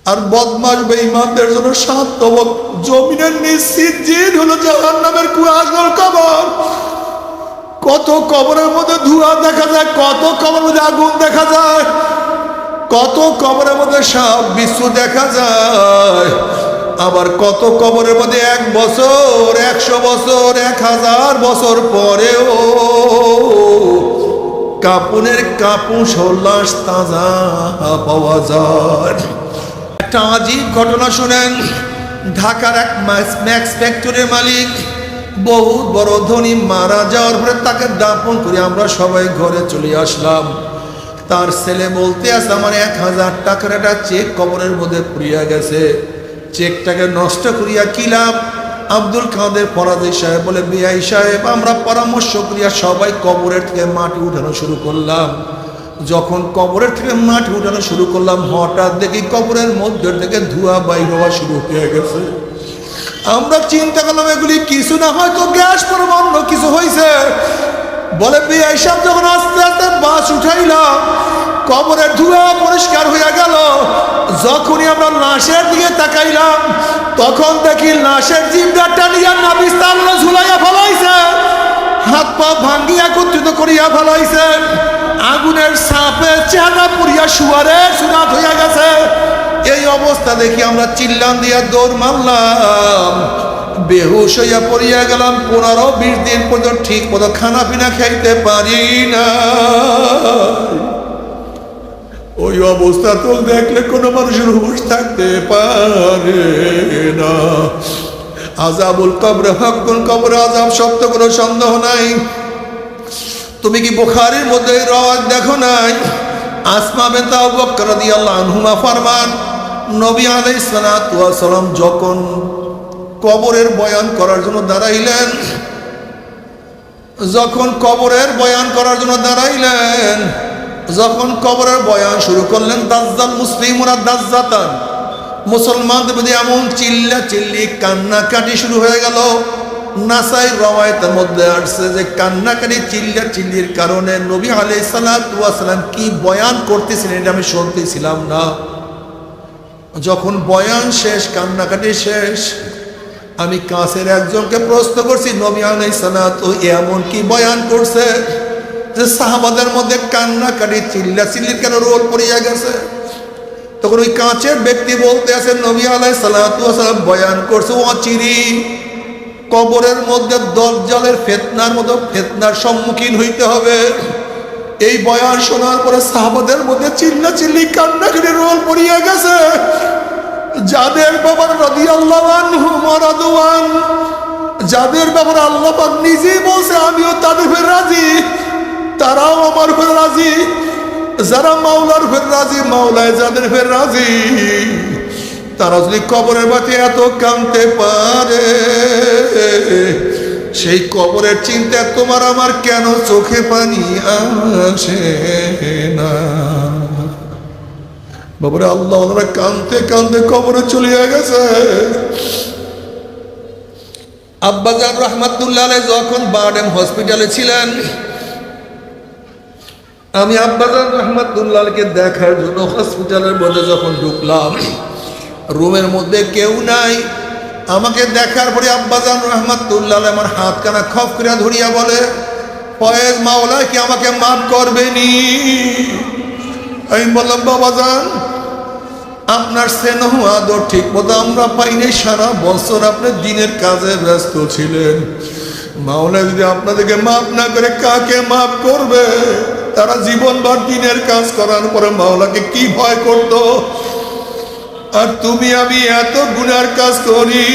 আর বদমাশ বেঈমানদের জন্য 7 তবক জমিনের নিশ্চিত জিন হলো জাহান্নামের কুয়াশার কবর। কত কবরের মধ্যে ধোঁয়া দেখা যায়, কত কবরের মধ্যে আগুন দেখা যায়, কত কবরের মধ্যে সাপ বিচ্ছু দেখা যায়, আবার কত কবরের মধ্যে 1 বছর 100 বছর 1000 বছর পরেও কাপুনের কাপুস লাশ তাজা পাওয়া যায়। একটা আজীব ঘটনা শুনেন। ঢাকার এক ম্যাক্স ফ্যাক্টরির মালিক বহুত বড় ধনী, মারা যাওয়ার পরে তাকে দাফন করে আমরা সবাই ঘরে চলে আসলাম। তার ছেলে বলতে আছে, আমার 1000 টাকার একটা চেক কবরের মধ্যে পুড়িয়া গেছে, চেকটাকে নষ্ট করিয়া কি লাভ? আব্দুল কাদের ফরাজি সাহেব বলে, বিআই সাহেব আমরা পরামর্শ করিয়া সবাই কবরের থেকে মাটি উঠানো শুরু করলাম। যখন কবরের থেকে মাটি উঠানো শুরু করলাম, হঠাৎ দেখি কবরের মধ্যে থেকে ধোঁয়া বাইর হওয়া শুরু হয়ে গেছে। আমরা চিন্তা করলাম এগুলি কিছু না, হয়তো গ্যাস পরমাণু কিছু হয়েছে। বলে বিআই সাহেব যখন আস্তে আস্তে বাস উঠাইলাম, কবরের ধোঁয়া পরিষ্কার হয়ে গেল। যখনই আমরা লাশের দিকে তাকাইলাম, তখন দেখি লাশের জিভটা টানিয়া নাবিস তাল্লা ঝুলাইয়া ফেলাইছে, হাত পা ভাঙ্গিয়া একত্রিত করিয়া ফেলাইছে। আগুনের সাপে চেহারা পুড়িয়া শুয়ারের সুরাত হইয়া গেছে। এই অবস্থা দেখি আমরা চিল্লান দিয়া দৌড় মারলাম, বেহুশ হইয়া পড়িয়া গেলাম। 15-20 দিন পর্যন্ত ঠিক মতো খানা পিনা খাইতে পারি না। ওই অবস্থা তো দেখলে কোনো মানুষের হুঁশ থাকতে পারে না। আযাবুল কবর হাক্কুন, কবর আযাব সত্য, কোনো সন্দেহ নাই। তুমি কি বুখারীর মধ্যে রাওয়াত দেখো নাই? আসমা বিনত আবু বকর রাদিয়াল্লাহু আনহুমা ফরমান, নবী আলাইহিস সালাতু ওয়াস সালাম যখন কবরের বয়ান করার জন্য দাঁড়াইলেন, যখন কবরের বয়ান করার জন্য দাঁড়াইলেন, যখন কবরের বয়ান শুরু করলেন, দাজ্জাল মুসলিমুনা দাজ্জাতান, মুসলমানদের মধ্যে এমন চিল্লা চিল্লি কান্নাকাটি শুরু হয়ে গেল। নাসাই রওয়ায়াতের মধ্যে আসছে যে কান্নাকাটি চিল্লা চিল্লির কারণে নবী আলাইহিস সালাতু ওয়াস সালাম কি বয়ান করতেছিলেন এটা আমি শুনতেছিলাম না। যখন বয়ান শেষ, কান্নাকাটি শেষ, আমি কাছের একজনকে প্রশ্ন করছি, নবী আলাইহিস সালাতু এমন কি বয়ান করছে যে সাহাবাদের মধ্যে কান্নাকাটি চিল্লা চিল্লির কেন রোল পড়িয়া গেছে? তখন ওই কাছের ব্যক্তি বলতে আছে, নবী আলাইহিস সালাতু ওয়াস সালাম বয়ান করছে অচিরি কবরের মধ্যে দাজ্জালের ফিতনার মতো ফিতনার সম্মুখীন হইতে হবে। এই বয়ান শোনার পরে সাহাবাদের মধ্যে চিল্লা চিল্লি কান্নাকাটি রোল পড়িয়া গেছে। যাদের ব্যাপার রাদিয়াল্লাহু আনহু মারাদওয়ান, যাদের ব্যাপারে আল্লাহ পাক নিজেই বলছে আমিও তাদের উপর রাজি, তারাও আমার উপর রাজি। যারা মাওলার উপর রাজি, মাওলায় যাদের উপর রাজি, তারা যদি কবরের বাতি এত কাঁদতে পারে, সেই কবরের চিন্তায় তোমার আমার কেন চোখে পানি আসে না? বাবারে আল্লাহ, ওনারা কাঁদতে কাঁদতে কবরে চলিয়া গেছে। আব্বাজান রহমাতুল্লাহ আলাইহি যখন বারডেম হসপিটালে ছিলেন, আমি আব্বাজান রহমাতুল্লাহকে দেখার জন্য হসপিটালের মধ্যে যখন ঢুকলাম, রুমের মধ্যে কেউ নাই। আমাকে দেখার পরে আব্বাজান রহমাতুল্লাহ আমার হাত কানা খপ করে ধরিয়া বলে, ফয়েজ মাওলা কি আমাকে মাফ করবেনি? আমি বললাম, বাবাজান আপনার স্নেহ আদর ঠিক মতো আমরা পাইনি, সারা বছর আপনি দিনের কাজে ব্যস্ত ছিলেন। মাওলা যদি আপনাদেরকে মাফ না করে কাকে মাফ করবে? তারা জীবনভর দিনের কাজ করার পরে মাওলাকে কি ভয় করতো? আর তুমি আমি এত গুনার কাজ করি,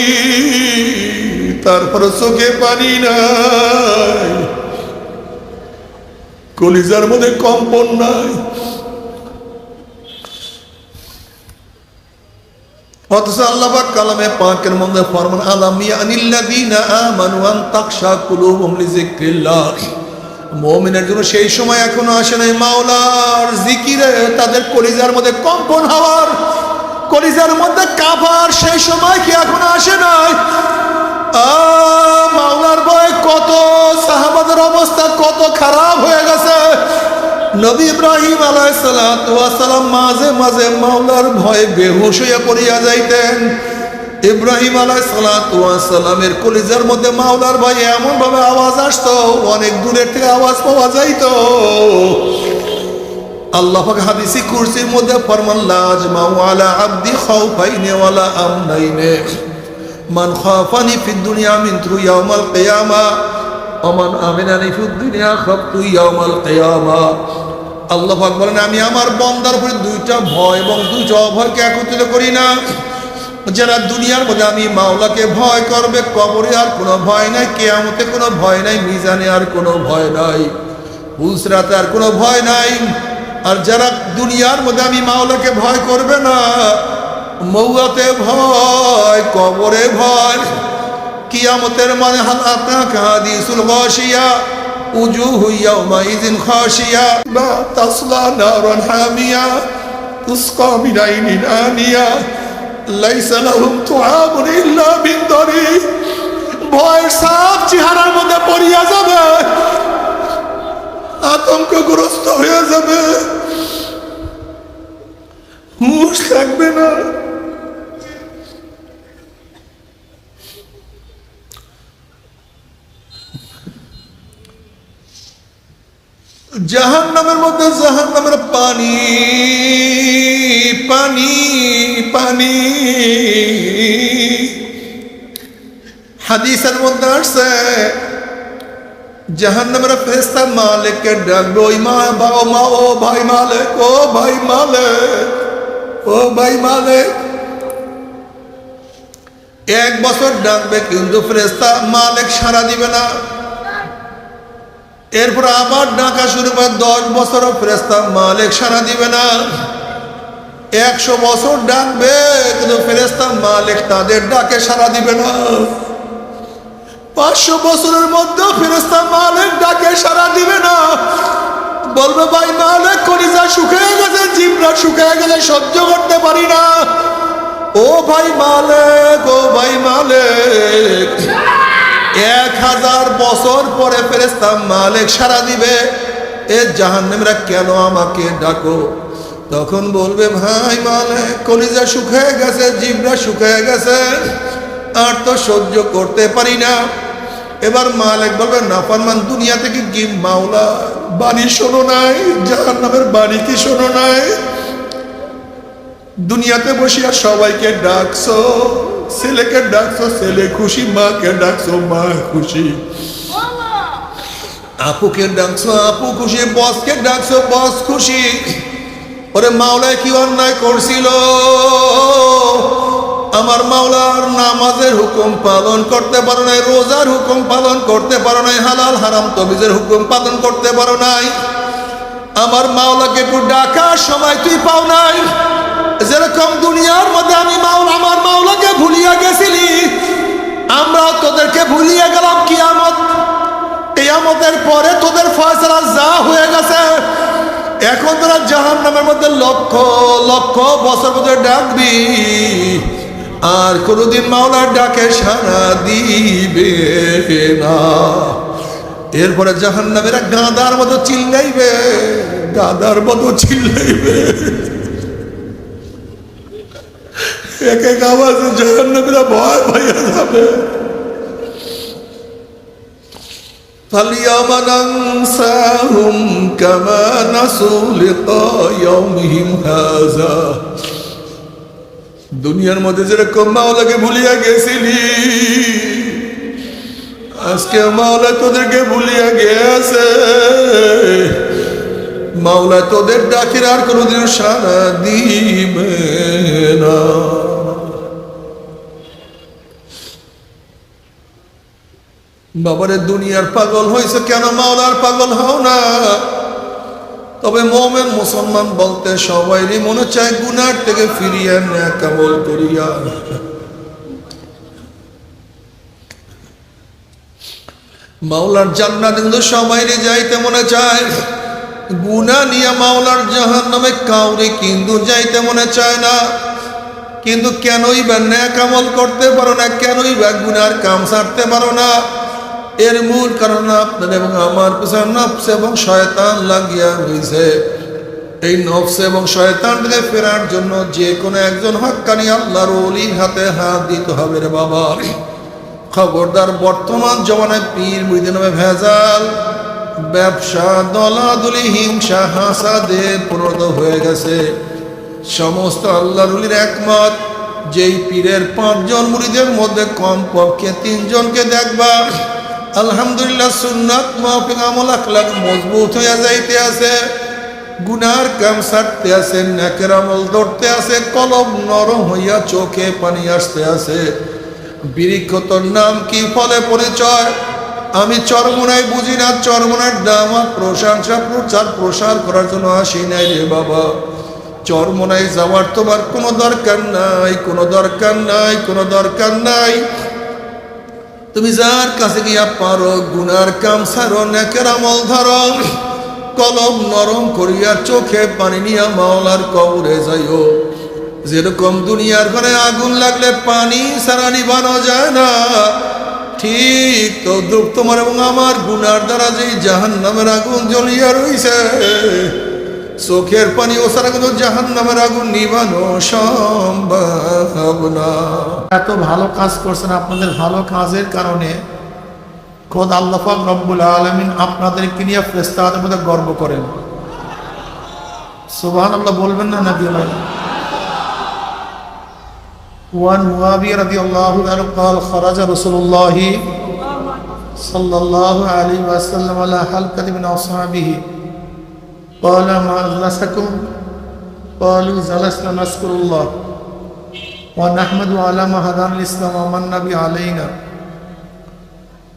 তারপরে চোখে পানি নাই, কলিজার মধ্যে কম্পন নাই। অথচ আল্লাহ পাক কালামে পাকের মধ্যে ফরমান, আলাম ইয়ানিল্লাযীনা আমানু আন তাখশা কুলুবুহুম লিযিকরিল্লাহ, মুমিনের জন্য সেই সময় এখনো আসে নাই মাওলার জিকিরে তাদের কলিজার মধ্যে কম্পন হওয়ার, কলিজার মধ্যে কাঁপার সেই সময় কি এখনো আসে নাই? মাওলার ভয়ে কত সাহাবাদের অবস্থা কত খারাপ হয়ে গেছে। নবী ইব্রাহিম আলাইহিস সালাতু ওয়াস সালাম মাঝে মাঝে মাওলার ভয়ে বেহুশ হয়ে পড়িয়া যাইতেন। ইব্রাহিম আলাইহিস সালাতু ওয়াস সালামের কলিজার মধ্যে মাওলার ভয়ে এমন ভাবে আওয়াজ আসতো, অনেক দূরের থেকে আওয়াজ পাওয়া যাইতো। আল্লাহ পাক হাদিসে কুরসির মধ্যে ফরমান, লা আজমাউ আলা আবদি খাউফাইনি ওয়ালা আমনাইনি মান খাফানি ফিদ দুনিয়া মিনতু ইয়াউমাল কিয়ামা ওয়া মান আমিনানি ফিদ দুনিয়া খাফতু ইয়াউমাল কিয়ামা। আল্লাহ পাক বলেন, আমি আমার বান্দার উপরে দুইটা ভয় এবং দুইটা অভয়কে একত্রিত করি না। যারা দুনিয়ার মধ্যে আমি মাওলাকে ভয় করবে, কবরে আর কোনো ভয় নাই, কিয়ামতে কোনো ভয় নাই, মিজানে আর কোনো ভয় নাই, পুলসরাতে আর কোনো ভয় নাই। আর যারা দুনিয়ার মধ্যে আমি মাওলাকে ভয় করবে না, মৌয়াতে ভয়, কবরে ভয়, কিয়ামতের মানে আপনাকে হাদিসুল গাশিয়া উজুহু ইয়াউমাইযিন খাশিয়া বা তাসলা নারান হামিয়া তুসকা মিন আইনিন আনিয়া লাইসা লাহুম তুআমুন ইল্লা মিন দারি। ভয়ের সাপ চেহারার মধ্যে পড়িয়া যাবে, আতঙ্কগ্রস্ত হয়ে যাবে, হুঁশ থাকবে না। জাহান্নামের মধ্যে জাহান্নামের পানি পানি পানি। হাদিসের মধ্যে আসছে, জাহান্নামের ফেরেশতা মালিককে ডাকবে, ওই মা ও ভাই মালিক, ও ভাই মালিক, ও ভাই মালিক। 1 বছর ডাকবে, কিন্তু ফেরেশতা মালিক সাড়া দিবে না। এরপর আবার ডাকা শুরু করে 10 বছরও ফেরেশতা মালিক সাড়া দিবে না। 100 বছর ডাকবে, কিন্তু ফেরেশতা মালিক তাদের ডাকে সাড়া দিবে না। 500 বছরের মধ্যে ফেরেশতা মালিক ডাকে সাড়া দিবে না। বলবে, ভাই মালিক, কলিজা শুকিয়ে গেছে, জিহ্বা শুকিয়ে গেছে, সহ্য করতে পারি না। ও ভাই মালিক, ও ভাই মালিক। 1000 বছর পরে ফেরেশতা মালিক সাড়া দিবে, এ জাহান্নামীরা কেন আমাকে ডাকো? তখন বলবে, ভাই মালিক, কলিজা শুকিয়ে গেছে, জিহ্বা শুকিয়ে গেছে, আর তো সহ্য করতে পারি না। এবার মালিক বলবে, নাফরমান, দুনিয়া থেকে কি মাওলা বাণী শোনো নাই? জাহান্নামের বাণী কি শোনো নাই? দুনিয়াতে বসিয়া সবাইকে ডাকছো, ছেলেকে ডাকছো, ছেলে খুশি, মাকে ডাকছো, মা খুশি, আপুকে ডাকছো, আপু খুশি, বসকে ডাকছো, বস খুশি। ওরে মাওলায় কি অন্যায় করছিল? আমার মাওলার নামাজের হুকুম পালন করতে পারো নাই, রোজার হুকুম পালন করতে পারো নাই, হালাল হারাম তমিজের হুকুম পালন করতে পারো নাই। আমার মাওলাকে একটু ডাকার সময় তুই পাও নাই। যেরকম দুনিয়ার মধ্যে আমি আমার মাওলাকে ভুলিয়া গেছিলি, আমরা তোদেরকে ভুলিয়ে গেলাম। কিয়ামতের পরে তোদের ফয়সালা যা হয়ে গেছে, এখন তোরা জাহান্নামের মধ্যে লক্ষ লক্ষ বছর মধ্যে ডাকবি, আর কোনদিন মাওলার ডাকে সাড়া দিবে না। এরপরে জাহান্নামীরা গাদার মতো চিল্লাইবে, গাদার মতো চিল্লাইবে, এক এক আওয়াজে জাহান্নামীরা ভয় পাইয়া যাবে। فَالْيَوْمَ نَنْسَاهُمْ كَمَا نَسُوا لِقَاءَ يَوْمِهِمْ هَذَا। দুনিয়ার মধ্যে যেরকম মাওলাকে ভুলিয়া গেছিলি, আজকে মাওলা তোদেরকে ভুলিয়া গেছে। মাওলা তোদের ডাকের আর কোনোদিন সাড়া দিবে না। বাবারে, দুনিয়ার পাগল হয়েছে কেন, মাওলার পাগল হও না। তবে মুমিন মুসলমান বলতে সবাইরই মনে চায় গুনার থেকে ফিরিয়ে নেক আমল করিয়া। মাওলার জান্নাত কিন্তু সবাইরই যাইতে মনে চায়, গুনাহ নিয়ে মাওলার জাহান্নামে কাউরে কিন্তু যাইতে মনে চায় না। কিন্তু কেনই বা নেক আমল করতে পারো না, কেনই বা গুনার কাম ছাড়তে পারো না? এর মূল কারণ আপনার এবং আমার পিছনে নফস এবং শয়তান লাগিয়া হয়েছে। এই নফস এবং শয়তান থেকে ফেরার জন্য যে কোনো একজন হক্কানি আল্লাহর ওলির হাতে হাত দিতে হবে রে বাবা। খবরদার, বর্তমান জমানায় পীর মুরিদের নামে ভেজাল, ব্যবসা, দলাদলি, হিংসা, হাসাদে পরিণত হয়ে গেছে। সমস্ত আল্লাহর ওলির একমত, যেই পীরের 5 জন মুরিদের মধ্যে কমপক্ষে 3 জনকে দেখবা আলহামদুলিল্লাহ সুন্নাত মাফিক আমল আখলাক মজবুত হইয়া যাইতে আছে, গুনার কাম ছাড়তে আছে, নেকের আমল ধরতে আছে, কলম নরম হইয়া চোখে পানি আসতে আছে। বৃক্ষতর নাম কি, ফলে পরিচয়। আমি চরমোনাই বুঝি না, চরমোনার দাম প্রশংসা প্রচার প্রসার করার জন্য আসি নাই রে বাবা। চরমোনাই যাওয়ার তোমার কোনো দরকার নাই, কোনো দরকার নাই, কোনো দরকার নাই। তুমি যার কাছে গিয়া পারো গুনার কাম ছাড়ো, নেকের আমল ধরো, কলম নরম করিয়া চোখে পানি নিয়া মাওলার কবরে যাইও। যেরকম দুনিয়ার ঘরে আগুন লাগলে পানি ছাড়া নিভানো যায় না, ঠিক তো তোমার এবং আমার গুনার দ্বারা যে জাহান্নামের আগুন জ্বলিয়া রইছে, চোখের পানি ও ছাড়া কিন্তু জাহান্নামের আগুন নিভানো সম্ভব না। এত ভালো কাজ করছেন, আপনাদের ভালো কাজের কারণে খোদ আল্লাহ পাক রব্বুল আলামিন আপনাদেরকে নিয়ে ফেরেশতাদের মধ্যে গর্ব করেন। সুবহানাল্লাহ বলবেন না নবী ভাই? ওয়ান মুআবিয়া রাদিয়াল্লাহু আনহু قال خرج رسول الله صلى الله عليه وسلم على حلقة من أصحابه قال ما أجلسكم قالوا جلسنا نذكر الله ونحمد على ما هدانا الإسلام ومن النبي علينا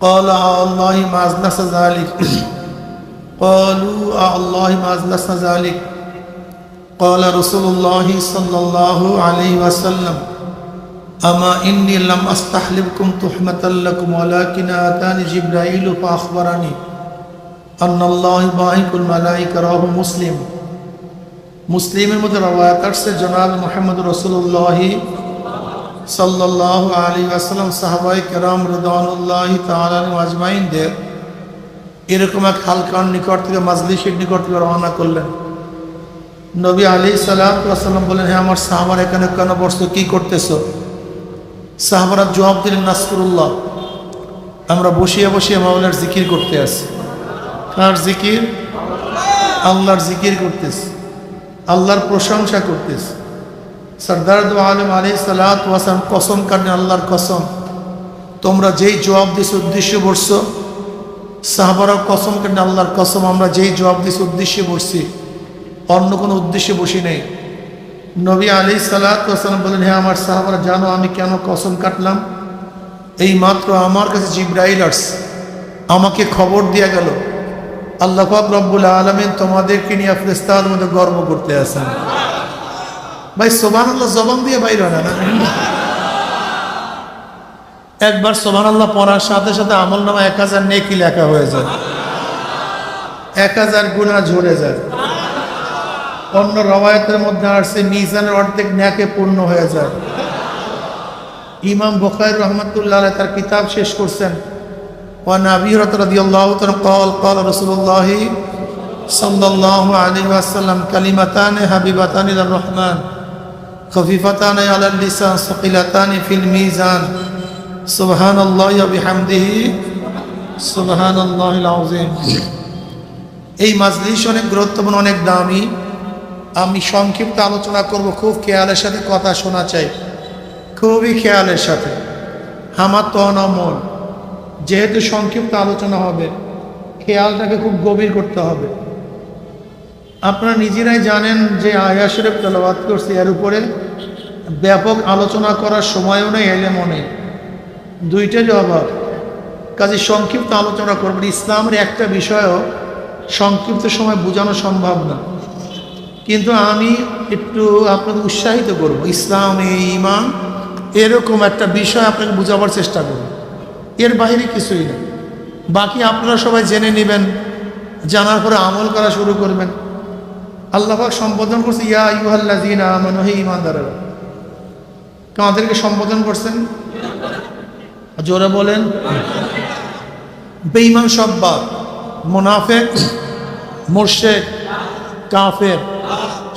قال الله ما أجلس ذلك قالوا الله ما أجلس ذلك قال رسول الله صلى الله عليه وسلم أما إني لم أستحلفكم تحمة لكم ولكن آتاني جبرائيل فأخبرني أن الله باعث الملائكة رواه مسلم। মুসলিমের মধ্যে রওয়ায়াত আছে জনাব মুহাম্মদ রাসূলুল্লাহ সাল্লাল্লাহু আলাইহি ওয়াসাল্লাম সাহাবায়ে কেরাম রিদওয়ানুল্লাহি তাআলা আজমাইনদের এরকম এক হালকার নিকট থেকে মাজলিসের নিকট থেকে রওনা করলেন। নবী আলাইহিস সালাতু ওয়াস সালাম বলেন, হে আমার সাহাবারা এখানে কেন বসছো, কি করতেছো? সাহাবারা জবাব দিলেন, নাসকুরুল্লাহ, আমরা বসিয়ে বসিয়ে মাওলার জিকির করতে আসি। কার জিকির? আল্লাহর জিকির করতেছি, আল্লাহর প্রশংসা করতেছি। সরদার দু আলম আলাইহিস সালাতু ওয়াস সালাম কসম কাটেন, আল্লাহর কসম, তোমরা যেই জবাব দিছো উদ্দেশ্যে বসছো। সাহাবারা কসম কাটেন, আল্লাহর কসম, আমরা যেই জবাব দিছি উদ্দেশ্যে বসছি, অন্য কোনো উদ্দেশ্যে বসি নেই। নবী আলাইহিস সালাতু ওয়াস সালাম বলেন, হে আমার সাহাবারা, জানো আমি কেন কসম কাটলাম? এই মাত্র আমার কাছে জিবরাইল আসছে, আমাকে খবর দিয়ে গেল আল্লাহ পাক রব্বুল আলামিন তোমাদেরকে নিয়ে ফেরেশতাদের মধ্যে গর্ব করতে আছেন। ভাই সুবহানাল্লাহ জবান দিয়ে বাইরে না না, একবার সুবহানাল্লাহ পড়ার সাথে সাথে আমলনামা 1000 নেকি লেখা হয়ে যায়, 1000 গুনাহ ঝরে যায়। অন্য রওয়ায়াতের মধ্যে আসছে মিজানের অর্ধেক নেকে পূর্ণ হয়ে যায়। ইমাম বুখারী রাহমাতুল্লাহ আলাইহি তার কিতাব শেষ করছেন, ওয়ান আবি হুরায়রা রাদিয়াল্লাহু তাআলা قال قال رسول الله صلى الله عليه وسلم كلمتان حبيبتان الى الرحمن خفيفتان على اللسان ثقيلتان في الميزان سبحان الله وبحمده سبحان الله العظيم। এই মাজলিস অনেক গুরুত্বপূর্ণ, অনেক দামি। আমি সংক্ষিপ্ত আলোচনা করব, খুব খেয়ালের সাথে কথা শোনা চাই, খুবই খেয়ালের সাথে। আমার তো অনমল, যেহেতু সংক্ষিপ্ত আলোচনা হবে, খেয়ালটাকে খুব গভীর করতে হবে। আপনারা নিজেরাই জানেন যে আয়াত শরীফ তেলাওয়াত করছি, এর উপরে ব্যাপক আলোচনা করার সময়ও নেই, এলেমও নেই, দুইটারই অভাব। কাজে সংক্ষিপ্ত আলোচনা করবেন। ইসলামের একটা বিষয়ও সংক্ষিপ্ত সময় বোঝানো সম্ভব না, কিন্তু আমি একটু আপনাদের উৎসাহিত করব। ইসলাম, এই ঈমান, এরকম একটা বিষয় আপনাকে বোঝাবার চেষ্টা করব, এর বাইরে কিছুই না। বাকি আপনারা সবাই জেনে নেবেন, জানার পরে আমল করা শুরু করবেন। আল্লাহ পাক সম্বোধন করছে, ইয়া আইয়ুহাল্লাযীনা আমানু, হে ঈমানদারেরা। কাদেরকে সম্বোধন করছেন? জোরে বলেন। বেঈমান সব বাদ, মুনাফিক, মুশরিক, কাফের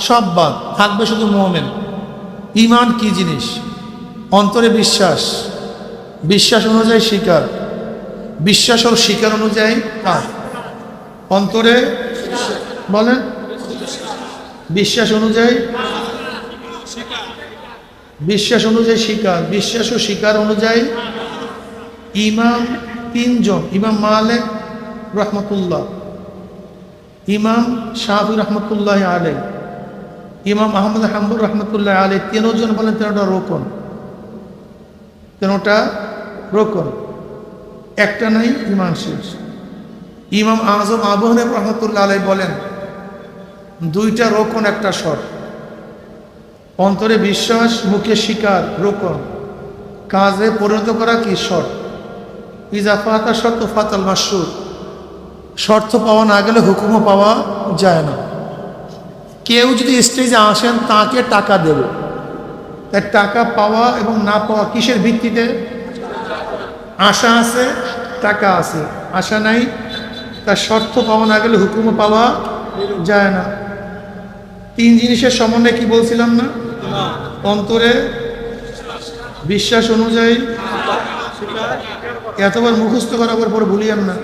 সব বাদ, থাকবে শুধু মুমিন। ঈমান কি জিনিস? অন্তরে বিশ্বাস, বিশ্বাস অনুযায়ী স্বীকার, বিশ্বাস ও স্বীকার অনুযায়ী কাজ। অন্তরে বলেন বিশ্বাস অনুযায়ী, বিশ্বাস অনুযায়ী স্বীকার, বিশ্বাস ও স্বীকার অনুযায়ী। ইমাম তিনজন, ইমাম মালিক রহমতুল্লাহ, ইমাম শাফি রহমতুল্লাহ আলাইহি, ইমাম আহমদ হাম্বল রহমতুল্লাহ আলাইহি, তিনজন বলেন তিনটা রোকন, তিনটা রোকন, একটা নাই ইমান শেষ। ইমাম আজম আবু হানিফা রহমতুল্লাহ আলাইহি বলেন দুইটা রোকন একটা শর্ত। অন্তরে বিশ্বাস, মুখে স্বীকার রোকন, কাজে পরিণত করা কি শর্ত। ইজা ফাতা শর্ত ফাতাল মাশরুত, শর্ত পাওয়া না গেলে হুকুমও পাওয়া যায় না। কেউ যদি স্টেজে আসেন তাকে টাকা দেব, তাই টাকা পাওয়া এবং না পাওয়া কিসের ভিত্তিতে? আশা আছে, টাকা আছে, আশা নাই, তার শর্ত পাওয়া না গেলে হুকুমও পাওয়া যায় না। তিন জিনিসের সমন্বয়ে কি বলছিলাম না? অন্তরে বিশ্বাস অনুযায়ী, এতবার মুখস্থ করার পরে ভুলিয়াম না,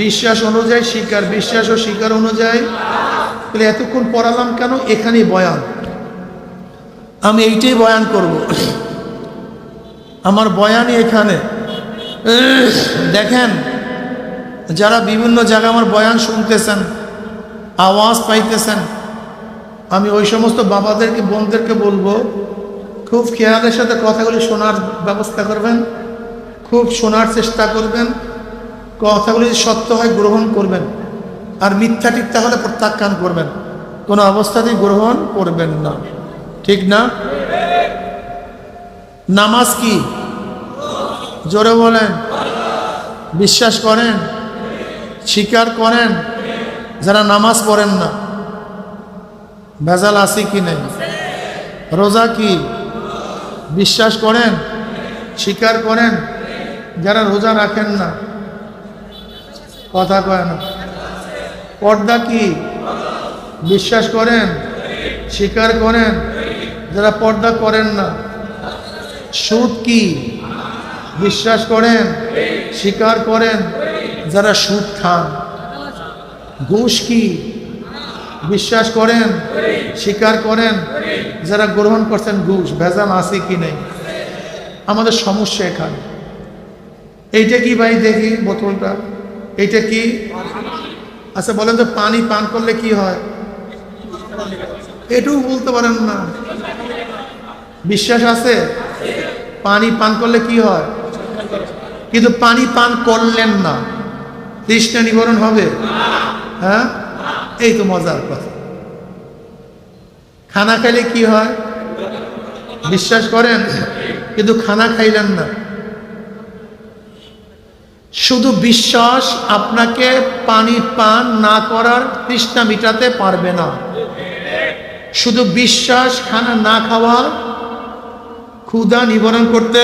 বিশ্বাস অনুযায়ী স্বীকার, বিশ্বাস ও স্বীকার অনুযায়ী। তাহলে এতক্ষণ পড়ালাম কেন? এখানেই বয়ান, আমি এইটাই বয়ান করব, আমার বয়ানই এখানে। দেখেন যারা বিভিন্ন জায়গায় আমার বয়ান শুনতেছেন, আওয়াজ পাইতেছেন, আমি ওই সমস্ত বাবাদেরকে বোনদেরকে বলবো খুব খেয়ালের সাথে কথাগুলি শোনার ব্যবস্থা করবেন, খুব শোনার চেষ্টা করবেন, কথাগুলি যদি সত্য হয় গ্রহণ করবেন, আর মিথ্যা ঠিক তাহলে প্রত্যাখ্যান করবেন, কোনো অবস্থাতেই গ্রহণ করবেন না, ঠিক না? নামাজ কি? জোরে বলেন। বিশ্বাস করেন, স্বীকার করেন? যারা নামাজ পড়েন না ভেজাল আছে কি নেই? রোজা কি? বিশ্বাস করেন, স্বীকার করেন? যারা রোজা রাখেন না, কথা কয় না। পর্দা কি? বিশ্বাস করেন, স্বীকার করেন? যারা পর্দা করেন না। সুদ কি? বিশ্বাস করেন, স্বীকার করেন? যারা সুদ খান। ঘুষ কি? বিশ্বাস করেন, স্বীকার করেন? যারা গ্রহণ করছেন ঘুষ। ভেজাল আছে কি নেই? আমাদের সমস্যা এখানে। এইটা কি ভাই? দেখি বোতলটা, এইটা কি? আচ্ছা বলেন তো, পানি পান করলে কি হয়? এটুকু বলতে পারেন না। বিশ্বাস আছে? পানি পান করলে কি হয়? কিন্তু পানি পান করলেন না, তৃষ্ণা নিবারণ হবে? হ্যাঁ, এই তো মজার কথা। খানা খাইলে কি হয়? বিশ্বাস করেন, কিন্তু খানা খাইলেন না। শুধু বিশ্বাস আপনাকে পানি পান না করার তৃষ্ণা মিটাতে পারবে না। শুধু বিশ্বাস খানা না খাওয়া ক্ষুধা নিবারণ করতে।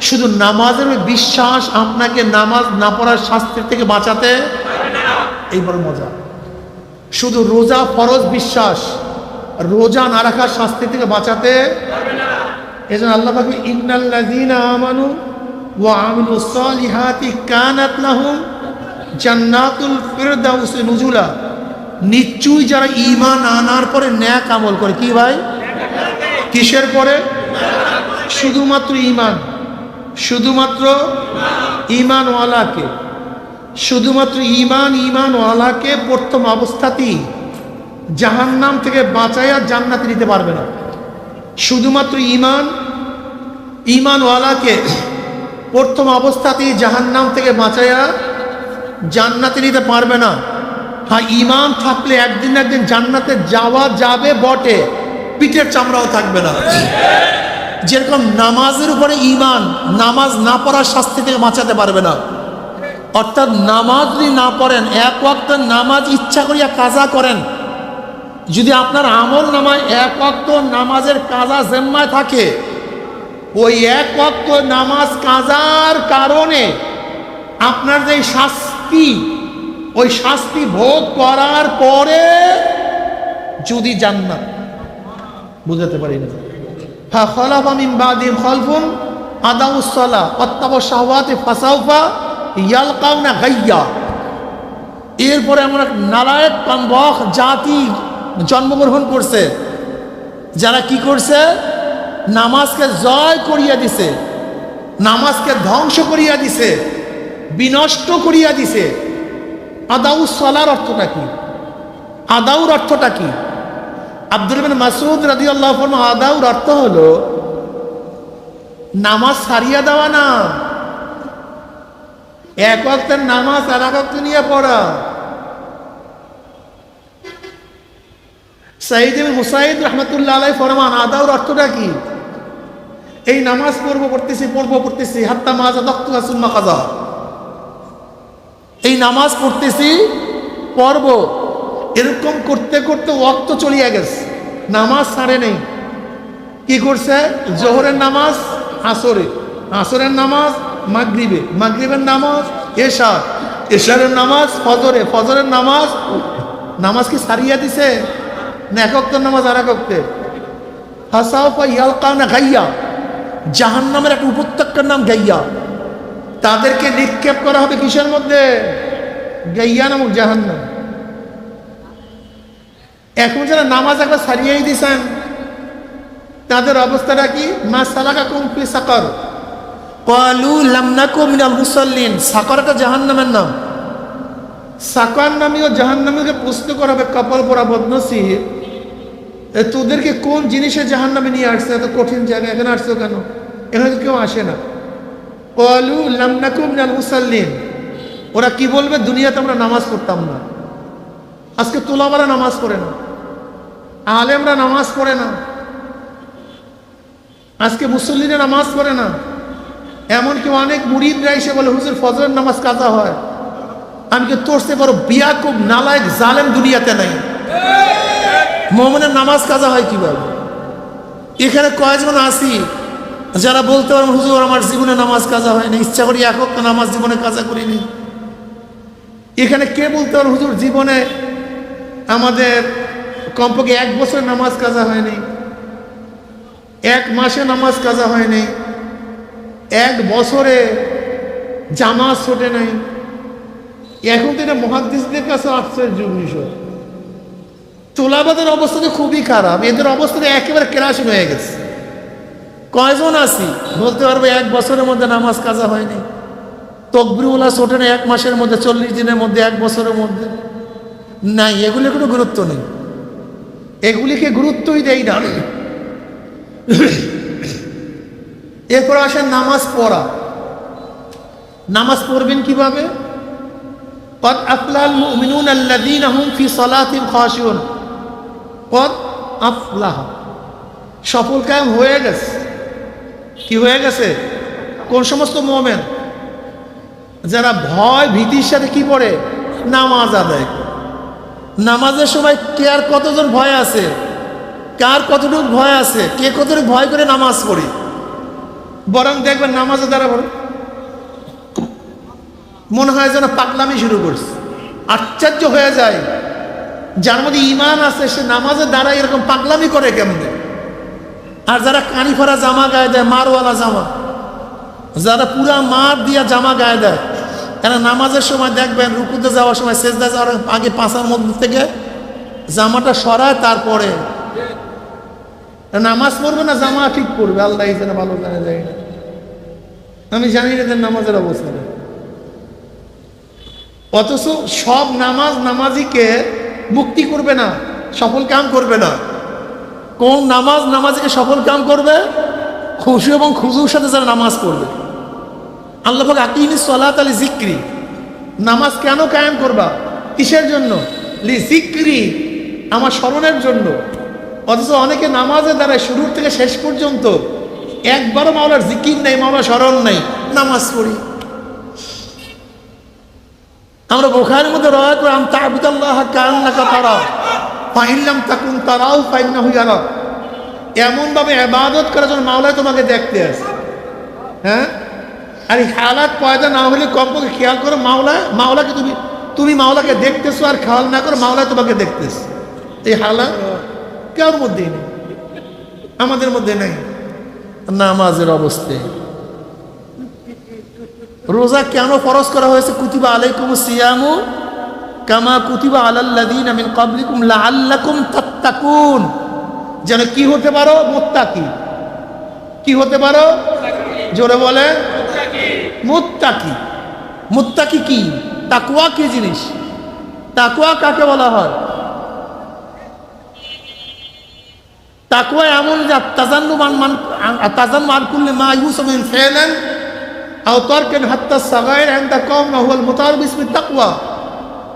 শুধু নামাজের বিশ্বাস আপনাকে নামাজ না পড়ার শাস্তি থেকে বাঁচাতে। এই বড় মজা। শুধু রোজা ফরজ বিশ্বাস, রোজা না রাখার শাস্তি থেকে বাঁচাতে। এজন্য আল্লাহ পাক ইন্নাল্লাযীনা আমানু ওয়া আমিলুস সালিহাতি কানাত লাহুম জান্নাতুল ফিরদাউসি নুজুলা। নিশ্চয়ই যারা ঈমান আনার পরে নেক আমল করে। কি ভাই? কিসের পরে? শুধুমাত্র ঈমান, শুধুমাত্র ঈমানওয়ালাকে, শুধুমাত্র ঈমানওয়ালাকে প্রথম অবস্থাতেই জাহান্নাম থেকে বাঁচাইয়া জান্নাতে নিতে পারবে না। শুধুমাত্র ঈমানওয়ালাকে প্রথম অবস্থাতেই জাহান্নাম থেকে বাঁচাইয়া জান্নাতে নিতে পারবে না। হ্যাঁ, ঈমান থাকলে একদিন না একদিন জান্নাতে যাওয়া যাবে বটে, পিঠের চামড়াও থাকবে না। যেরকম নামাজের উপরে ঈমান, নামাজ না পড়ার শাস্তি থেকে বাঁচাতে পারবে না। অর্থাৎ নামাজ যদি না পড়েন, এক ওয়াক্ত নামাজ ইচ্ছা করিয়া কাজা করেন, যদি আপনার আমল নামায় এক ওয়াক্ত নামাজের কাজা জিম্মায় থাকে, ওই এক ওয়াক্ত নামাজ কাজার কারণে আপনার যে শাস্তি, ওই শাস্তি ভোগ করার পরে যদি জান্নাত, বুঝাতে পারি না। ফাখালাফা মিন বাদিহিম খালফুন আদাউস সালাহ ওয়াত্তাবাউ শাহওয়াতি ফাসাউফা ইয়ালকাউনা গায়্যা। এরপরে এমন এক নালায়েক কামবখ জাতি জন্মগ্রহণ করছে, যারা কি করছে? নামাজকে জয় করিয়া দিছে, নামাজকে ধ্বংস করিয়া দিছে, বিনষ্ট করিয়া দিছে। আদাউস সালাহর অর্থটা কি? আদাউর অর্থটা কি? আব্দুল ইবনে মাসউদ রাদিয়াল্লাহু আনহু, আদাউর অর্থ হলো নামাজ ছাড়িয়া দেওয়া না, এক ওয়াক্তের নামাজ আর এক ওয়াক্ত নিয়ে পড়া। সাইয়্যিদ ইবনে মুসাইয়্যিদ রাহমাতুল্লাহ আলাইহি ফরমান, আদাউর অর্থটা কি? এই নামাজ পড়তেছি হাত্তা মাজা দক্তু সুম্মা কাজা, এই নামাজ পড়তেছি পড়ব, এরকম করতে করতে ওয়াক্ত চলিয়া গেছে, নামাজ ছাড়ে নেই। কি করছে? জোহরের নামাজ আসরে, আসরের নামাজ মাগরিবে, মাগরিবের নামাজ এশা, এশারের নামাজ ফজরে, ফজরের নামাজ। নামাজ কি ছাড়িয়া দিছে না এক ওয়াক্তের নামাজ আর এক ওয়াক্তের? ফাসাউফা ইয়ালকাউনা গায়্যা, জাহান্নামের একটা উপত্যকার নাম গাইয়া। তাদেরকে নিক্ষেপ করা হবে কিসের মধ্যে? গাইয়া নামক জাহান্নাম। এখন যারা নামাজ একবার ছাড়িয়েই দিছেন, তাদের অবস্থাটা কি? মা সালাকাকুম ফি সাকার ক্বালু লাম নাকু মিনাল মুসাল্লিন। সাকার একটা জাহান্নামের নাম। সাকার নামীয় জাহান্নামীকে প্রশ্ন করা হবে, কপাল পরা বদনসিব, তোদেরকে কোন জিনিসে জাহান্নামে নিয়ে আসছে? এত কঠিন জায়গায় এখানে আসছো কেন? এখানে কেউ আসে না। ক্বালু লাম নাকু মিনাল মুসাল্লিন। ওরা কি বলবে? দুনিয়াতে আমরা নামাজ পড়তাম না। আজকে তোলাবারা নামাজ পড়ে না, আলেমরা নামাজ পড়ে না, আজকে মুসল্লিরা নামাজ পড়ে না। এমনকি অনেক মুরিদরা এসে বলে, হুজুর ফজরের নামাজ কাজা হয়। আমি কি তোর সে বড় বিয়াকুব নালায়েক জালেম দুনিয়াতে নাই? মুমিনের নামাজ কাজা হয় কিভাবে? এখানে কয়েকজন আসি যারা বলতে পারেন, হুজুর আমার জীবনে নামাজ কাজা হয় না, ইচ্ছা করি এক ওয়াক্ত নামাজ জীবনে কাজা করিনি। এখানে কে বলতে পারেন, হুজুর জীবনে আমাদের কমপক্ষে 1 বছর নামাজ কাজা হয়নি, 1 মাসে নামাজ কাজা হয়নি, 1 বছরে জামাত ছোটে নাই। এখন তো এটা মুহাদ্দিসদের কাছে আশ্চর্য বিষয়। তোলাবাদের অবস্থা তো খুবই খারাপ, এদের অবস্থা একেবারে কেরাসিন হয়ে গেছে। কয়জন আছি বলতে পারবে 1 বছরের মধ্যে নামাজ কাজা হয়নি? তকবিরুল্লাহ ছোটে না 1 মাসের মধ্যে, 40 দিনের মধ্যে, 1 বছরের মধ্যে? নাই, এগুলি কোনো গুরুত্ব নেই, এগুলিকে গুরুত্বই দেয় না। এরপর আসেন নামাজ পড়া। নামাজ পড়বেন কিভাবে? قد أفلح المؤمنون الذين هم في صلاتهم خاشعون। قد أفلح, সফল কায়েম হয়ে গেছে। কি হয়ে গেছে? কোন সমস্ত মুমিন? যারা ভয় ভীতির সাথে কি পড়ে? নামাজ আদায় করে। নামাজের সময় কে আর কতজন ভয় আছে, কার কতটুকু ভয় আছে, কে কতটুকু ভয় করে নামাজ পড়ে? বরং দেখবেন নামাজে দ্বারা মনে হয় যেন পাগলামি শুরু করছে। আশ্চর্য হয়ে যায়, যার মধ্যে ঈমান আছে সে নামাজের দ্বারা এরকম পাগলামি করে কেমনে? আর যারা কানি ফরা জামা গায়ে দেয়, মারওয়ালা জামা, যারা পুরা মার দিয়া জামা গায়ে দেয়, এরা নামাজের সময় দেখবেন রুকুতে যাওয়ার সময়, সেজদা যাওয়ার আগে পাঁচার মধ্যে থেকে জামাটা সরায়, তারপরে নামাজ পড়বে না জামা ঠিক করবে। আল্লাহ যেন ভালো জানে, যায় না, আমি জানি না নামাজের অবস্থা। অথচ সব নামাজ নামাজিকে মুক্তি করবে না, সফল কাম করবে না। কোন নামাজ নামাজিকে সফল কাম করবে? খুশু এবং খুজুর সাথে যারা নামাজ পড়বে। আল্লাহ পাক আকিমিস সালাত লি যিকরি, নামাজ কেন কায়েম করবা? কিসের জন্য? লি যিকরি, আমার স্মরণের জন্য। অথচ অনেকে নামাজের দ্বারা শুরুর থেকে শেষ পর্যন্ত একবারও মাওলার জিকির নেই, মাওলার স্মরণ নেই, নামাজ পড়ি। আমরা বুখারীর মধ্যে রওয়ায়াত করে, আন তা'বুদাল্লাহ কাআন্নাকা তারাহু ফাইন লাম তাকুন তারাহু ফাইন্নাহু ইয়ারাক। এমনভাবে ইবাদত করার জন্য মাওলা তোমাকে দেখতে আসে। হ্যাঁ, আর এই হালাত পয়দা না হলে কমপক্ষে খেয়াল করো, মাওলাকে তুমি মাওলাকে দেখতেছো, আর খেয়াল না করো মাওলা তোমাকে দেখতেছো। এই হালাত কার মধ্যেই নেই, আমাদের মধ্যে নেই। নামাজের অবস্থায় রোজা কেন ফরজ করা হয়েছে? কুতিবা আলাইকুমুস সিয়ামু কামা কুতিবা আলাল্লাযীনা মিন ক্বাবলিকুম লাআল্লাকুম তাত্তাকুন, যেন কি হতে পারো? মুত্তাকি। কি হতে পারো? জোরে বলে মুত্তাকি। মুত্তাকি কি? তাকওয়া কি জিনিস? তাকওয়া কাকে বলা হয়? তাকওয়া এমন যে তাজান্নু মান কুল্লি মা ইউসাফু মিন ফি'লান আও তারকান হাত্তা সাগাইর ইনদা কওম হুয়াল মুতার বিসমি তাকওয়া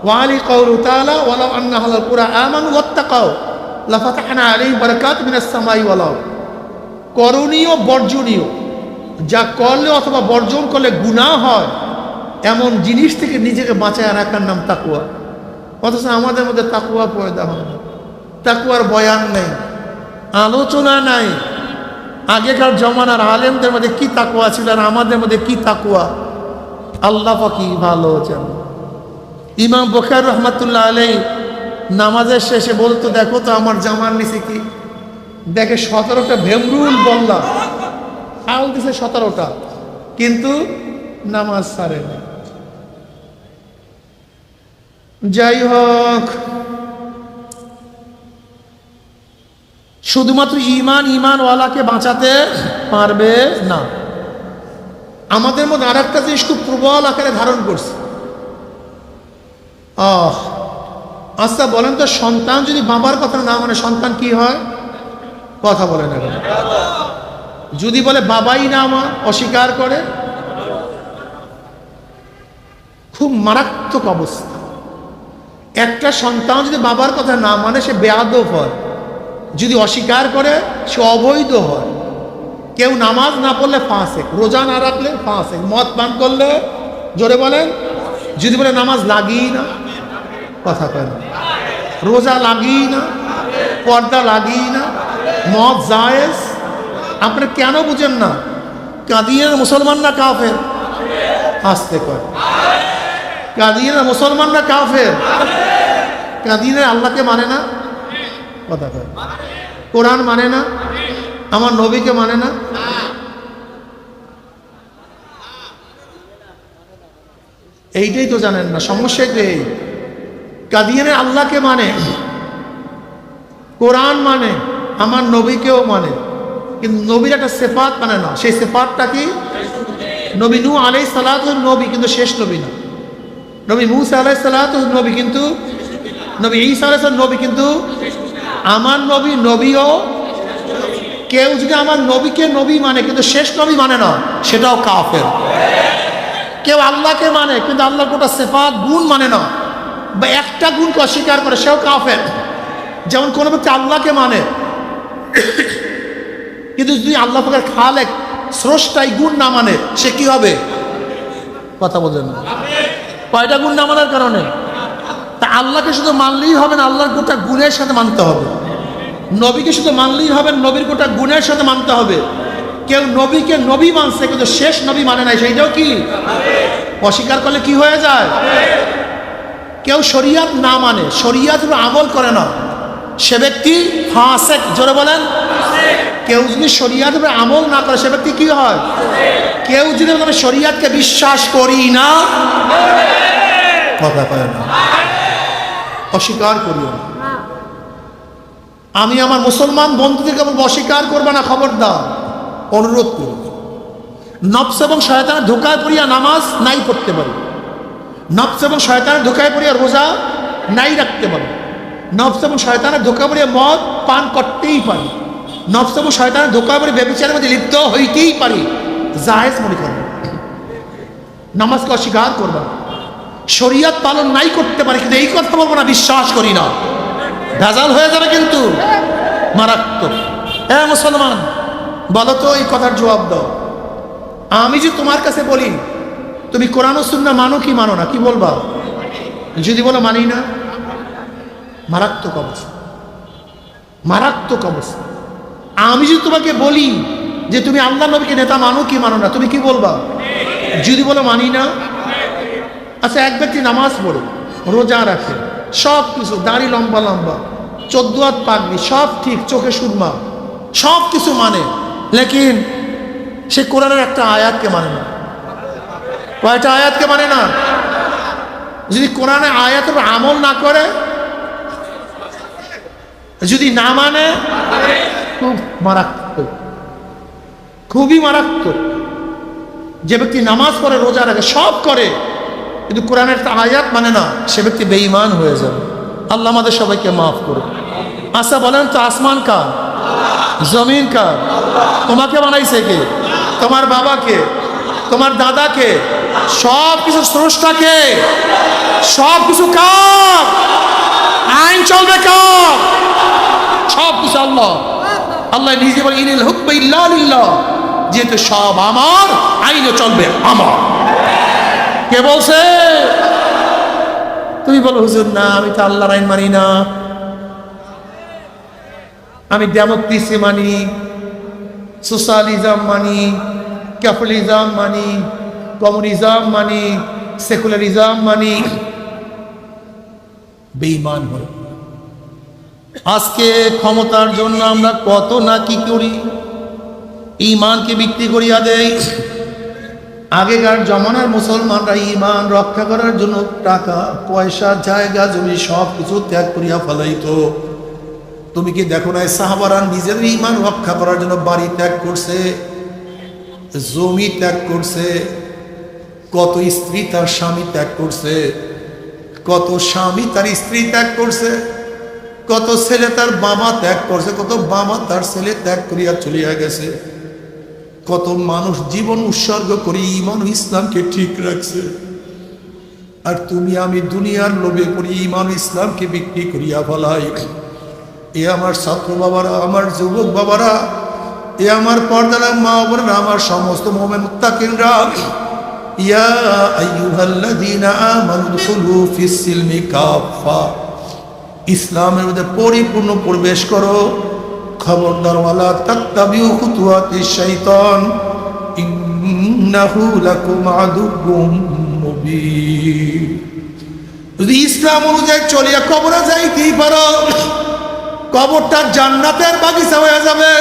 ওয়া আলি কাউলু তাআলা ওয়ালাউ আন্না আহলাল কুরআ আমানু ওয়াত্তাকাউ লাফাতাহনা আলাইহিম বারাকাতিন মিনাস সামাই ওয়াল আরদ। করণীয় বর্জনীয়, যা করলে অথবা বর্জন করলে গুনাহ হয় এমন জিনিস থেকে নিজেকে বাঁচায় রাখার নাম তাকওয়া। অথচ আমাদের মধ্যে তাকওয়া পয়দা হয় না, তাকওয়ার বয়ান নেই, আলোচনা নাই। আগেকার জমানার আলেমদের মধ্যে কি তাকওয়া ছিল আর আমাদের মধ্যে কি তাকওয়া, আল্লাহ পাকি ভালো জানে। ইমাম বুখারী রহমাতুল্লাহ আলাইহি নামাজের শেষে বলতো, দেখো তো আমার জামার নিচে কি, দেখে 17টা ভেমরুল বল্লা হাল দিছে 17টা, কিন্তু নামাজ ছাড়ে না। যাই হোক, শুধুমাত্র ইমানওয়ালাকে বাঁচাতে পারবে না। আমাদের মধ্যে আর একটা জিনিস খুব প্রবল আকারে ধারণ করছে। আচ্ছা বলেন তো, সন্তান যদি বাবার কথা না মানে সন্তান কি হয়? কথা বলে না কেন? যদি বলে বাবাই না আমার, অস্বীকার করে, খুব মারাত্মক অবস্থা। একটা সন্তান যদি বাবার কথা না মানে সে বেয়াদব হয়, যদি অস্বীকার করে সে অবৈধ হয়। কেউ নামাজ না পড়লে ফাসেক, রোজা না রাখলে ফাসেক, মদ পান করলে, জোরে বলেন, যদি বলে নামাজ লাগিই না, কথা কয় না, রোজা লাগিই না, পর্দা লাগিই না, মদ জায়েজ, আপনারা কেন বুঝেন না? কাদিয়ানের মুসলমান না কাফের? আসতে কয়, কাদিয়ানের মুসলমান না কাফের? কাদিয়ানের আল্লাহকে মানে না, কথা কয়, কোরআন মানে না, আমার নবীকে মানে না। এইটাই তো জানেন না, সমস্যা তো এই। কাদিয়ানের আল্লাহকে মানে, কোরআন মানে, আমার নবীকেও মানে, কিন্তু নবীর একটা সিফাত মানে না। সেই সিফাতটা কি? নবী নূহ আলাইহিস সালাতু নবী, কিন্তু শেষ নবী না। নবী মূসা আলাইহিস সালাতু নবী, কিন্তু নবী ঈসা আলাইহিস সালাম নবী, কিন্তু আমার নবী নবীও। কেউ যদি আমার নবীকে নবী মানে কিন্তু শেষ নবী মানে না, সেটাও কাফের। কেউ আল্লাহকে মানে কিন্তু আল্লাহর গোটা সিফাত গুণ মানে না, বা একটা গুণকে অস্বীকার করে, সেও কাফের। যেমন কোনো ব্যক্তি আল্লাহকে মানে কিন্তু যদি আল্লাহ পাকের খালেক স্রষ্টাই গুণ না মানে, সে কি হবে? কথা বলছেন না? কয়টা গুণ না মানার কারণে? তা আল্লাহকে শুধু মানলেই হবে না, আল্লাহর গোটা গুণের সাথে মানতে হবে। নবীকে শুধু মানলেই হবে, নবীর গোটা গুণের সাথে মানতে হবে। কেউ নবীকে নবী মানছে কিন্তু শেষ নবী মানে নাই, সেইটাও কি অস্বীকার করলে কি হয়ে যায়? কেউ শরিয়াত না মানে, শরিয়াত আমল করে না, সে ব্যক্তি ফাসেক। জোরে বলেন। কেউ যদি শরিয়াত আমল না করে, সে ব্যক্তি কি হয়? কেউ যদি আমি শরিয়াতকে বিশ্বাস করি না, কথা কয় না, অস্বীকার করিও না। আমি আমার মুসলমান বন্ধুদেরকে অস্বীকার করবে না, খবরদার, অনুরোধ করব। নফস এবং শয়তানের ধোঁকায় পড়িয়া নামাজ নাই পড়তে পারি, নফস এবং শয়তানের ধোঁকায় পড়িয়া রোজা নাই রাখতে পারি, নফস এবং শয়তানের ধোঁকা পড়িয়া মদ পান করতেই পারি, নফস এবং শয়তানের ধোঁকা পড়ে ব্যভিচারের মধ্যে লিপ্ত হইতেই পারি, জায়েজ মনে করব। নামাজকে অস্বীকার করব না। শরিয়ত পালন নাই করতে পারি, কিন্তু এই কথা বলবো না বিশ্বাস করি না, ভেজাল হয়ে যাবে কিন্তু মারাত্মক। হ্যাঁ মুসলমান, বলো তো এই কথার জবাব দাও। আমি যে তোমার কাছে বলি তুমি কোরআন ও সুন্নাহ মানো কি মানো না, কি বলবা? যদি বলো মানি না, মারাত্মক অবস্থা, মারাত্মক অবস্থা। আমি যদি তোমাকে বলি যে তুমি আল্লাহ নবীকে নেতা মানো কি মানো না, তুমি কি বলবা? যদি বলো মানি না, আচ্ছা এক ব্যক্তি নামাজ পড়ে, রোজা রাখে, সব কিছু, দাড়ি লম্বা লম্বা, 14 হাত পাগড়ি, সব ঠিক, চোখে সুরমা, সব কিছু মানে, লেকিন সে কোরআনের একটা আয়াতকে মানে না। কয়টা আয়াতকে মানে না? যদি কোরআনে আয়াতের আমল না করে, যদি না মানে, খুব মারাত্মক, খুবই মারাত্মক। যে ব্যক্তি নামাজ পড়ে, রোজা রাখে, সব করে, কিন্তু কোরআনের একটা আয়াত মানে না, সে ব্যক্তি বেঈমান হয়ে যাবে। আল্লাহ আমাদের সবাইকে মাফ করুন। আচ্ছা বলেন তো, আসমান কার? জমিন কার? তোমাকে বানাইছে কে? তোমার বাবাকে? তোমার দাদাকে? সব কিছু স্রষ্টাকে? সব কিছু কার? আইন চলবে কার? সব কিছু আল্লাহ। আল্লাহ নিজে বলে ইনিল হুকমে ইল্লা লিল্লাহ, যেহেতু সব আমার, আইনও চলবে আমার। কে বলছে? তুমি বলো হুজুর না, আমি তো আল্লাহর আইন মানি না, আমি ডেমোক্রেসি মানি, সোশ্যালিজম মানি, ক্যাপিটালিজম মানি, কমিউনিজম মানি, সেকুলারিজম মানি। বেঈমান হল। আজকে ক্ষমতার জন্য আমরা কত না কি করি, ঈমানকে বিক্রি করিয়া দেই। আগেকার জমানার মুসলমানরা ঈমান রক্ষা করার জন্য টাকা পয়সা, জায়গা জমি সব কিছু ত্যাগ করিয়া ফেলাইতো। তুমি কি দেখো না, সাহাবারা নিজের ঈমান রক্ষা করার জন্য বাড়ি ত্যাগ করছে, জমি ত্যাগ করছে, কত স্ত্রী তার স্বামী ত্যাগ করছে, কত স্বামী তার স্ত্রী ত্যাগ করছে, কত ছেলে তার বাবা ত্যাগ করছে, কত বাবা তার ছেলে ত্যাগ করিয়া চলিয়া গেছে, কত মানুষ জীবন উৎসর্গ করে ঈমান ও ইসলামকে ঠিক রাখছে। আর তুমি আমি দুনিয়ার লোভে পড়ি ঈমান ও ইসলামকে বিক্রি করিয়া ফেলাই। এ আমার ছাত্র বাবারা, আমার যুবক বাবারা, এ আমার পর্দার মা বোনেরা, আমার সমস্ত মুমিন মুত্তাকিনরা, ইয়া আইয়ুহাল্লাযীনা আমানু দুখুলু ফিস সিলমি কাফা, ইসলামের মধ্যে পরিপূর্ণ প্রবেশ করো। খবরদার, ওয়ালা তাত্তাবিউ খুতুওয়াতিশ শাইতান ইন্নাহু লাকুম আদুউম মুবিন। যদি ইসলাম অনুযায়ী চলিয়া কবরে যাইতেই পারো, কবরটা জান্নাতের বাগিচা হয়ে যাবে।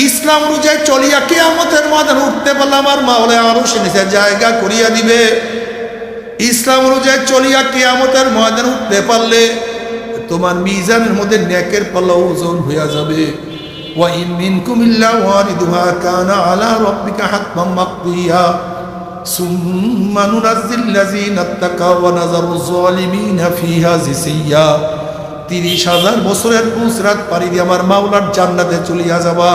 ইসলাম অনুযায়ী চলিয়া কিয়ামতের ময়দানে উঠতে পারলে আমার মাওলা আরশের নিচে জায়গা করিয়া দিবে। ইসলাম অনুযায়ী চলিয়া কিয়ামতের ময়দানে উঠতে পারলে তোমার মিজানের মধ্যে নেকের পাল্লা ওজন হইয়া যাবে। ওয়া ইন মিনকুম ইল্লা ওয়ারিদুহা কানা আলা রাব্বিকা হাতমান মাকদিয়া সুম্মা নুনাজ্জিল্লাযীনা ইত্তাকাও ওয়া নাযারুয যালিমিনা ফিহা জিসিয়া। 30,000 বছরের পুসরাত পাড়ি দিয়ে আমার মাওলার জান্নাতে চলিয়া যাবা।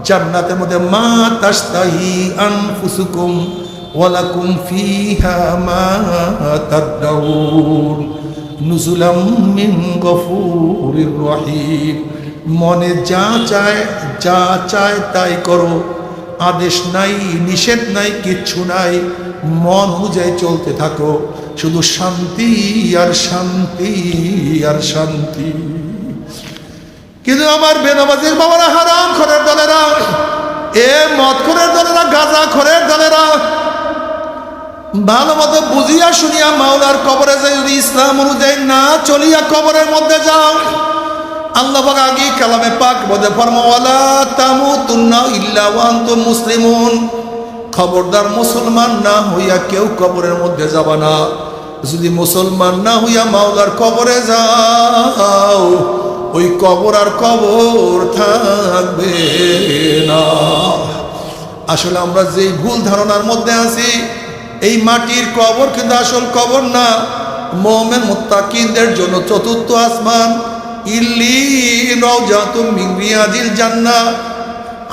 জান্নাতের মধ্যে মা তাশতাহি আনফুসুকুম ওয়া লাকুম ফিহা মা তাদউন নুজুলাম মিন গফুরির রহিম। মনে যা চায় তাই করো, আদেশ নাই, নিষেধ নাই, কিচ্ছু নাই, মন অনুযায়ী চলতে থাকো, শুধু শান্তি আর শান্তি আর শান্তি। কিন্তু আমার বেনামাজির বাবারা, হারাম খোরের দলেরা, এ মদ খোরের দলেরা, গাঁজা খোরের দলেরা ভালো মতো বুঝিয়া শুনিয়া মাওলার কবরে যাই যদি ইসলাম অনুযায়ী না চলিয়া কবরের মধ্যে যাও, আল্লাহ পাক আগে কালামে পাক বলে ফরমায় ওয়ালা তামুতুন্না ইল্লা ওয়া আনতুম মুসলিমুন। খবরদার, মুসলমান না হইয়া কেউ কবরের মধ্যে যাবা না। যদি মুসলমান না হইয়া মাওলার কবরে যাও, ওই কবর আর কবর থাকবে না। আসলে আমরা যে ভুল ধারণার মধ্যে আছি, এই মাটির কবর কিন্তু আসল কবর না। মুমিন মুত্তাকিনদের জন্য চতুর্থ আসমান, ইল্লিন রাউজাতুম মিন রিয়াজিল জান্নাহ,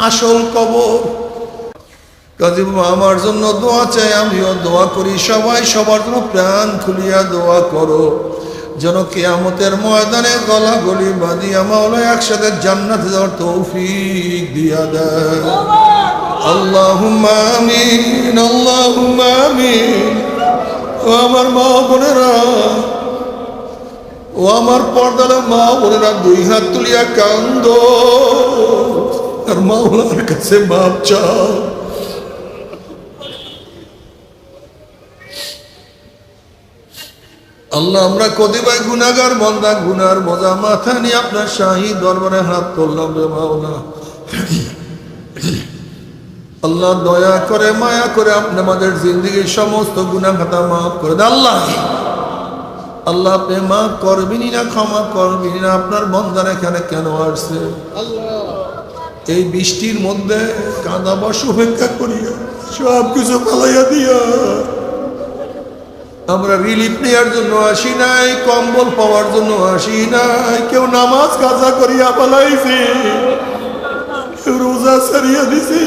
আসল কবর। কাজী আমার জন্য দোয়া চাই, আমিও দোয়া করি, সবাই সবার জন্য প্রাণ খুলিয়া দোয়া করো, যেন কিয়ামতের ময়দানে গলা গলি বাঁধিয়া মাওলা একসাথে জান্নাতে যাওয়ার তৌফিক দিয়া দেয়। আল্লাহুম্মা আমিন, আল্লাহুম্মা আমিন। ও আমার মা বোনেরা, ও আমার পর্দার মা বোনেরা, 2 হাত তুলিয়া কান্দো আর মাওলার কাছে মাপ চাও। আল্লাহ আমরা কতিপয় গুনাহগার বান্দা গুনার বোঝা মাথা নিয়ে আপনার শাহী দরবারে হাত তুললাম রে মাওলা। আল্লাহ দয়া করে মায়া করে আপনি আমাদের জিন্দগির সমস্ত গুনাহ খাতা মাফ করে দেন। আল্লাহ আল্লাহ আপনি মাফ করবেনই না, ক্ষমা করবেনই না। আপনার বান্দার এখানে কেন আসছে এই বৃষ্টির মধ্যে? কাদা বর্ষ উপেক্ষা করিয়া সব কিছু পালাইয়া দিয়া আমরা রিলিফ নেওয়ার জন্য আসি নাই, কম্বল পাওয়ার জন্য আসি নাই। কেউ নামাজ কাজা করিয়া পালাইছি, কেউ রোজা ছাড়িয়া দিছি,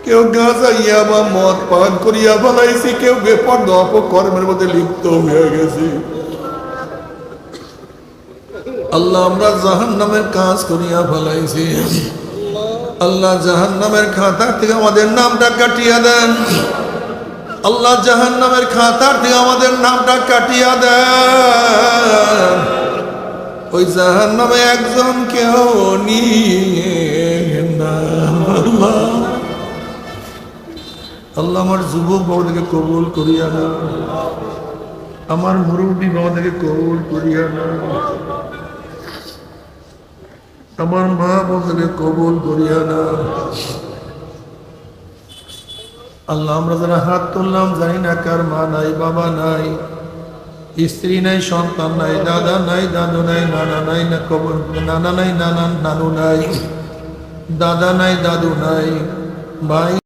কেউ গাঁজা ইয়া বা মদ পান করিয়া পালাইছি, কেউ বেপরদা অপকর্মের মধ্যে লিপ্ত হয়ে গেছি। আল্লাহ আমরা জাহান্নামের কাজ করিয়া ফেলাইছি। আল্লাহ জাহান্নামের খাতা থেকে আমাদের নামটা কাটিয়া দেন। আল্লাহ জাহান্নামের খাতার থেকে আমাদের নামটা কাটিয়া দেন। ওই জাহান্নামে একজন কেউ নিয়ে না। আল্লাহ আমার যুবক বাবাদেরকে কবুল করিয়া না, আমার মুরব্বী বাবাদেরকে কবুল করিয়া না, আমার মা বোনদেরকে কবুল করিয়া না। আল্লাহ আমরা যারা হাত তুললাম জানি না কার মা নাই, বাবা নাই, স্ত্রী নাই, সন্তান নাই, দাদা নাই, দাদু নাই, নানা নাই, না কবর নানা নাই, নানা নানু নাই, দাদা নাই, দাদু নাই, ভাই